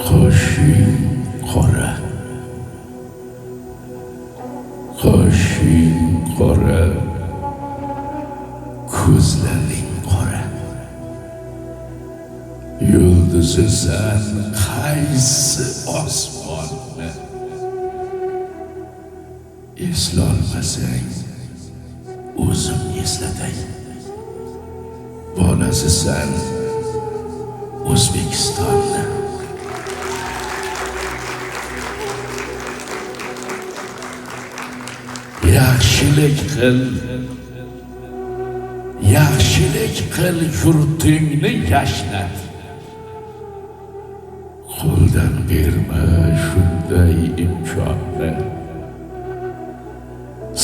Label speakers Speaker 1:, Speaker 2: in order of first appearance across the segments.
Speaker 1: Qoshing qora, qoshing qora, ko'zlaring qora. Yulduzisan qaysi osmonni eslolmasang o'zim eslatay. Bolasisan O'zbekistonni. Yaxshilik qil, yaxshilik qil, yurtingni yashnat. Qo'ldan berma shunday imkonni.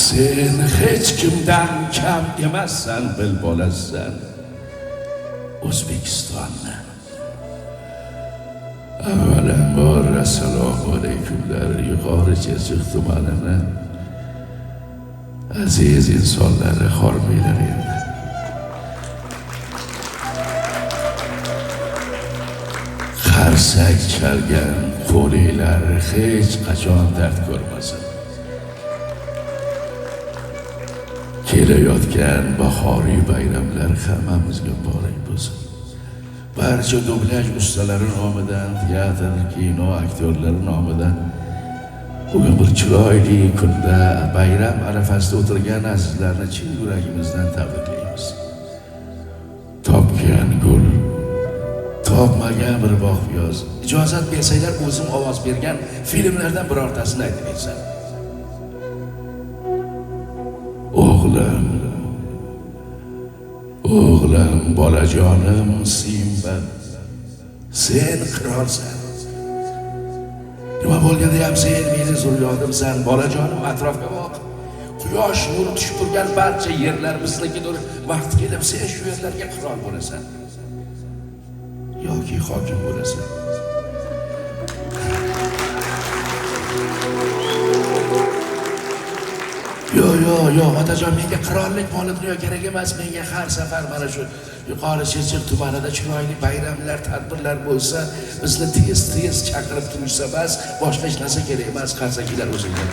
Speaker 1: Sen hech kimdan kam emassan, bil bolasan O'zbekistonni. Avvalambor assalomu alaykumlar. Yuqori Chirchiq tumanini aziz insonlari, hormanglar endi. Qarsak chalgan qo'linglar hech qachon dard ko'rmasin. Kelayotgan bahoriy bayramlar hammamizga muborak bo'lsin. Barcha dublaj ustalari nomidan, teatr, kino aktyorlari nomidan bugun bir chiroyli kunda bayram arafasida o'tirgan azizlarni chin yuragimizdan tabriklaymiz. Topgan gul, topmagan bir bog' piyoz. Ijozat bersanglar o'zim ovoz bergan filmlardan birortasini aytib beraman. O'g'lim, o'g'lim, bolajonim Simba, sen qirolsan. Nima bo'lganda ham sen meni zurriyodimsan. Bolajonim, atrofga boq. Quyosh nuri tushib turgan barcha yerlar biznikidir. Vaqt kelib sen shu yerlarga qirol bo'lasan yoki hokim bo'lasan. Yo, otajon, menga qirollik moli dunyo kerak emas. Menga har safar mana shu yuqori Chirchiq tumanida chiroyli bayramlar, tadbirlar bo'lsa, bizni tez chaqirib turishsa bas, boshqa hech narsa kerak emas. Qarsakilar o'zinglar.